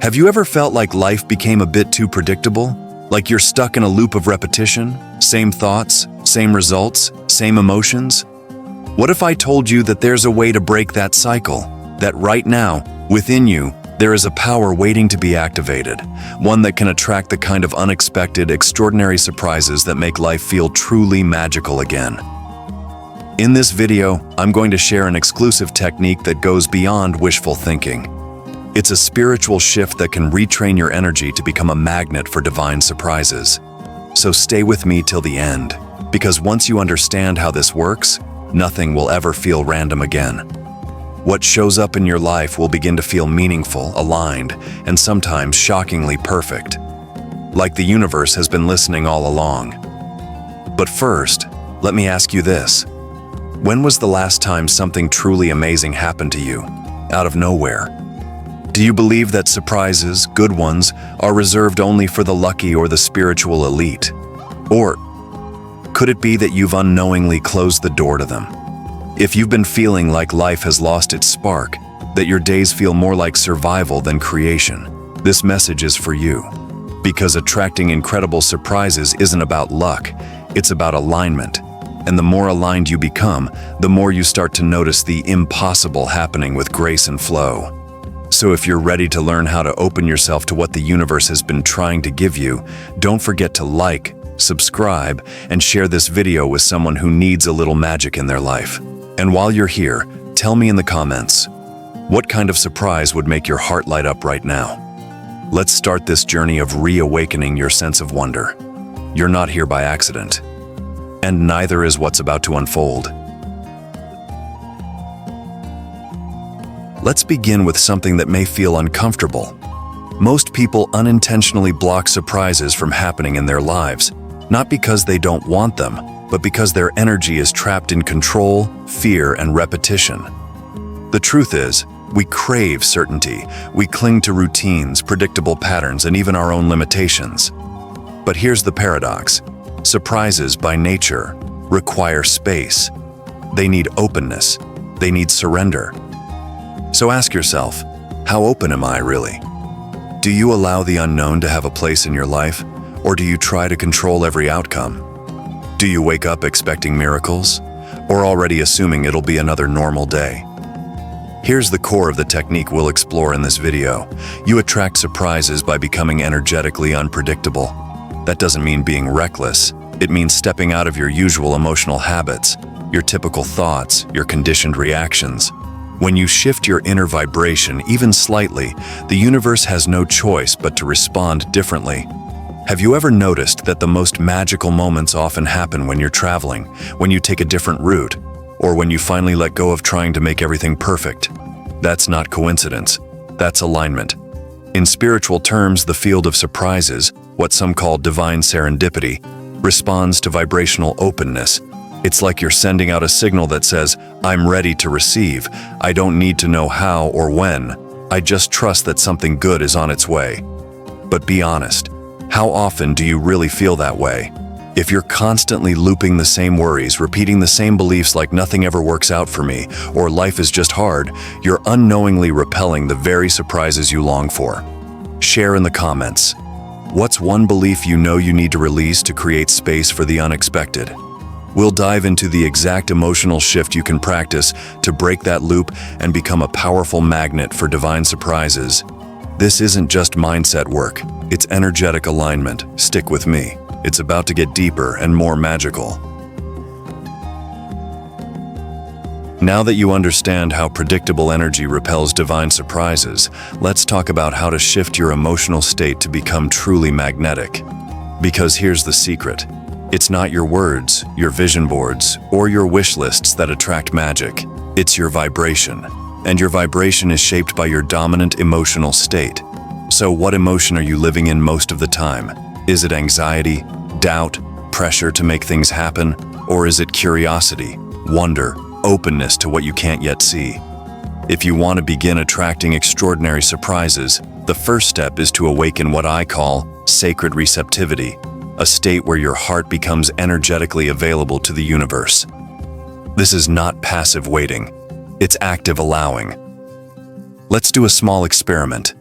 Have you ever felt like life became a bit too predictable? Like you're stuck in a loop of repetition? Same thoughts, same results, same emotions? What if I told you that there's a way to break that cycle? That right now, within you, there is a power waiting to be activated, one that can attract the kind of unexpected, extraordinary surprises that make life feel truly magical again. In this video, I'm going to share an exclusive technique that goes beyond wishful thinking. It's a spiritual shift that can retrain your energy to become a magnet for divine surprises. So stay with me till the end, because once you understand how this works, nothing will ever feel random again. What shows up in your life will begin to feel meaningful, aligned, and sometimes shockingly perfect. Like the universe has been listening all along. But first, let me ask you this. When was the last time something truly amazing happened to you, out of nowhere? Do you believe that surprises, good ones, are reserved only for the lucky or the spiritual elite? Or could it be that you've unknowingly closed the door to them? If you've been feeling like life has lost its spark, that your days feel more like survival than creation, this message is for you. Because attracting incredible surprises isn't about luck, it's about alignment. And the more aligned you become, the more you start to notice the impossible happening with grace and flow. So if you're ready to learn how to open yourself to what the universe has been trying to give you, don't forget to like, subscribe, and share this video with someone who needs a little magic in their life. And while you're here, tell me in the comments, what kind of surprise would make your heart light up right now? Let's start this journey of reawakening your sense of wonder. You're not here by accident, and neither is what's about to unfold. Let's begin with something that may feel uncomfortable. Most people unintentionally block surprises from happening in their lives, not because they don't want them, but because their energy is trapped in control, fear, and repetition. The truth is, we crave certainty. We cling to routines, predictable patterns, and even our own limitations. But here's the paradox. Surprises, by nature, require space. They need openness. They need surrender. So ask yourself, how open am I really? Do you allow the unknown to have a place in your life, or do you try to control every outcome? Do you wake up expecting miracles, or already assuming it'll be another normal day? Here's the core of the technique we'll explore in this video. You attract surprises by becoming energetically unpredictable. That doesn't mean being reckless. It means stepping out of your usual emotional habits, your typical thoughts, your conditioned reactions. When you shift your inner vibration even slightly, the universe has no choice but to respond differently. Have you ever noticed that the most magical moments often happen when you're traveling, when you take a different route, or when you finally let go of trying to make everything perfect? That's not coincidence. That's alignment. In spiritual terms, the field of surprises, what some call divine serendipity, responds to vibrational openness. It's like you're sending out a signal that says, I'm ready to receive. I don't need to know how or when. I just trust that something good is on its way. But be honest, how often do you really feel that way? If you're constantly looping the same worries, repeating the same beliefs like nothing ever works out for me, or life is just hard, you're unknowingly repelling the very surprises you long for. Share in the comments. What's one belief you know you need to release to create space for the unexpected? We'll dive into the exact emotional shift you can practice to break that loop and become a powerful magnet for divine surprises. This isn't just mindset work, it's energetic alignment. Stick with me. It's about to get deeper and more magical. Now that you understand how predictable energy repels divine surprises, let's talk about how to shift your emotional state to become truly magnetic. Because here's the secret. It's not your words, your vision boards, or your wish lists that attract magic. It's your vibration. And your vibration is shaped by your dominant emotional state. So what emotion are you living in most of the time? Is it anxiety, doubt, pressure to make things happen? Or is it curiosity, wonder, openness to what you can't yet see? If you want to begin attracting extraordinary surprises, the first step is to awaken what I call sacred receptivity, a state where your heart becomes energetically available to the universe. This is not passive waiting, it's active allowing. Let's do a small experiment.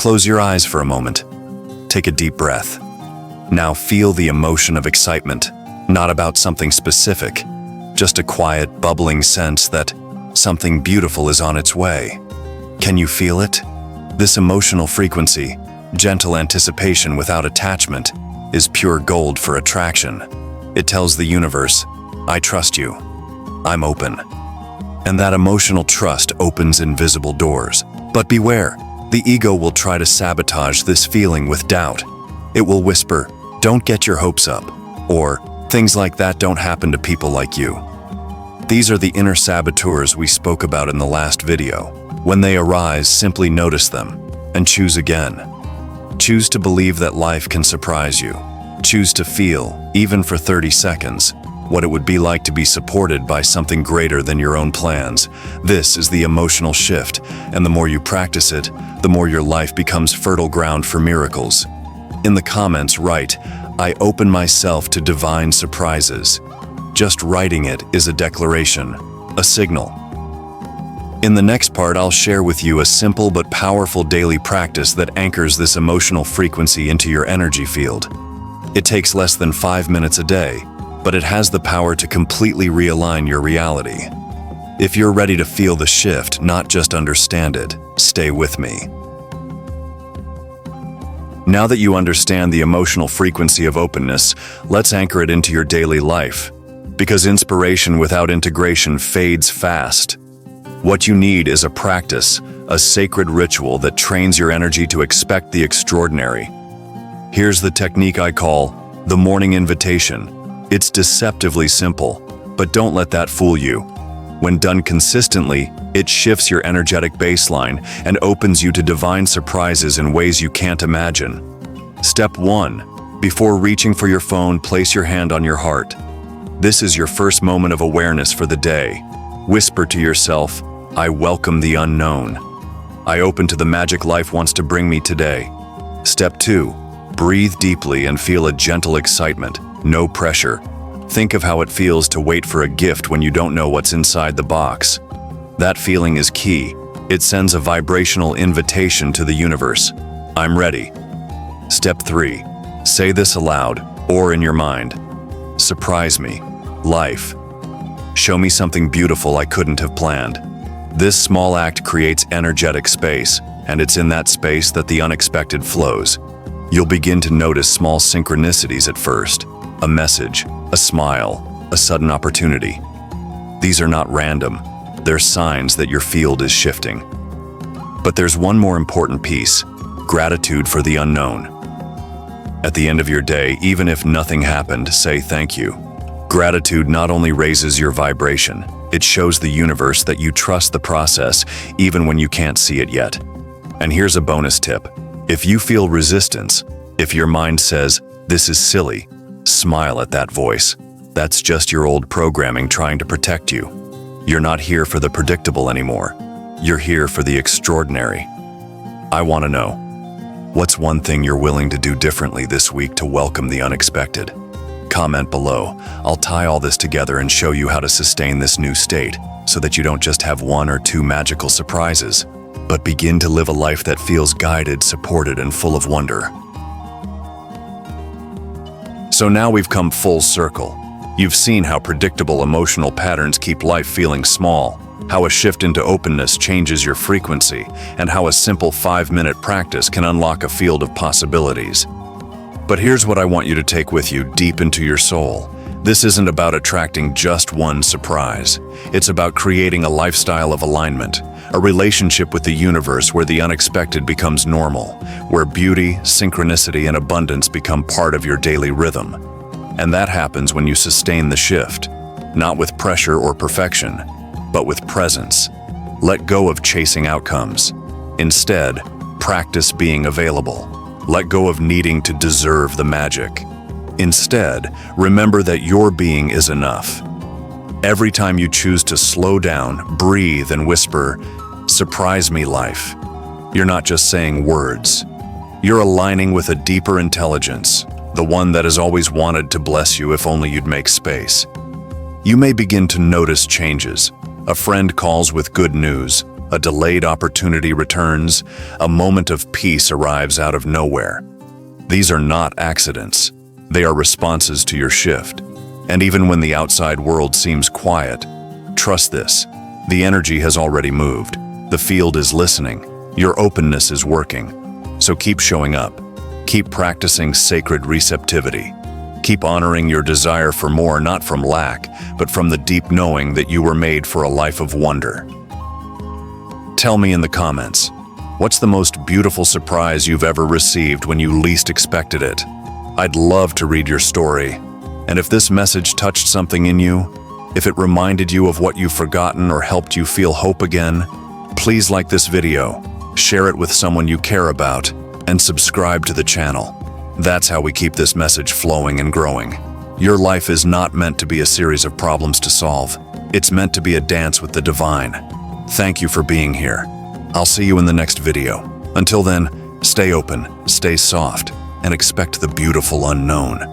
Close your eyes for a moment. Take a deep breath. Now feel the emotion of excitement, not about something specific, just a quiet, bubbling sense that something beautiful is on its way. Can you feel it? This emotional frequency, gentle anticipation without attachment, is pure gold for attraction. It tells the universe, I trust you. I'm open. And that emotional trust opens invisible doors. But beware, the ego will try to sabotage this feeling with doubt. It will whisper, don't get your hopes up, or things like that don't happen to people like you. These are the inner saboteurs we spoke about in the last video. When they arise, simply notice them and choose again. Choose to believe that life can surprise you. Choose to feel, even for 30 seconds, what it would be like to be supported by something greater than your own plans. This is the emotional shift, and the more you practice it, the more your life becomes fertile ground for miracles. In the comments, write, I open myself to divine surprises. Just writing it is a declaration, a signal. In the next part, I'll share with you a simple but powerful daily practice that anchors this emotional frequency into your energy field. It takes less than 5 minutes a day, but it has the power to completely realign your reality. If you're ready to feel the shift, not just understand it, stay with me. Now that you understand the emotional frequency of openness, let's anchor it into your daily life. Because inspiration without integration fades fast. What you need is a practice, a sacred ritual that trains your energy to expect the extraordinary. Here's the technique I call the morning invitation. It's deceptively simple, but don't let that fool you. When done consistently, it shifts your energetic baseline and opens you to divine surprises in ways you can't imagine. Step 1. Before reaching for your phone, place your hand on your heart. This is your first moment of awareness for the day. Whisper to yourself, I welcome the unknown. I open to the magic life wants to bring me today. Step 2. Breathe deeply and feel a gentle excitement, no pressure. Think of how it feels to wait for a gift when you don't know what's inside the box. That feeling is key. It sends a vibrational invitation to the universe. I'm ready. Step 3. Say this aloud or in your mind. Surprise me, life. Show me something beautiful I couldn't have planned. This small act creates energetic space, and it's in that space that the unexpected flows. You'll begin to notice small synchronicities at first. A message, a smile, a sudden opportunity. These are not random. They're signs that your field is shifting. But there's one more important piece, gratitude for the unknown. At the end of your day, even if nothing happened, say thank you. Gratitude not only raises your vibration, it shows the universe that you trust the process even when you can't see it yet. And here's a bonus tip. If you feel resistance, if your mind says, this is silly, smile at that voice. That's just your old programming trying to protect you. You're not here for the predictable anymore. You're here for the extraordinary. I want to know, what's one thing you're willing to do differently this week to welcome the unexpected? Comment below. I'll tie all this together and show you how to sustain this new state so that you don't just have 1 or 2 magical surprises, but begin to live a life that feels guided, supported, and full of wonder. So now we've come full circle. You've seen how predictable emotional patterns keep life feeling small, how a shift into openness changes your frequency, and how a simple 5-minute practice can unlock a field of possibilities. But here's what I want you to take with you deep into your soul. This isn't about attracting just one surprise. It's about creating a lifestyle of alignment, a relationship with the universe where the unexpected becomes normal, where beauty, synchronicity, and abundance become part of your daily rhythm. And that happens when you sustain the shift, not with pressure or perfection, but with presence. Let go of chasing outcomes. Instead, practice being available. Let go of needing to deserve the magic. Instead, remember that your being is enough. Every time you choose to slow down, breathe, and whisper, "Surprise me, life," you're not just saying words. You're aligning with a deeper intelligence, the one that has always wanted to bless you if only you'd make space. You may begin to notice changes. A friend calls with good news, A delayed opportunity returns. A moment of peace arrives out of nowhere. These are not accidents. They are responses to your shift. And even when the outside world seems quiet, trust this. The energy has already moved. The field is listening. Your openness is working. So keep showing up. Keep practicing sacred receptivity. Keep honoring your desire for more, not from lack, but from the deep knowing that you were made for a life of wonder. Tell me in the comments, what's the most beautiful surprise you've ever received when you least expected it? I'd love to read your story. And if this message touched something in you, if it reminded you of what you've forgotten or helped you feel hope again, please like this video, share it with someone you care about, and subscribe to the channel. That's how we keep this message flowing and growing. Your life is not meant to be a series of problems to solve. It's meant to be a dance with the divine. Thank you for being here. I'll see you in the next video. Until then, stay open, stay soft, and expect the beautiful unknown.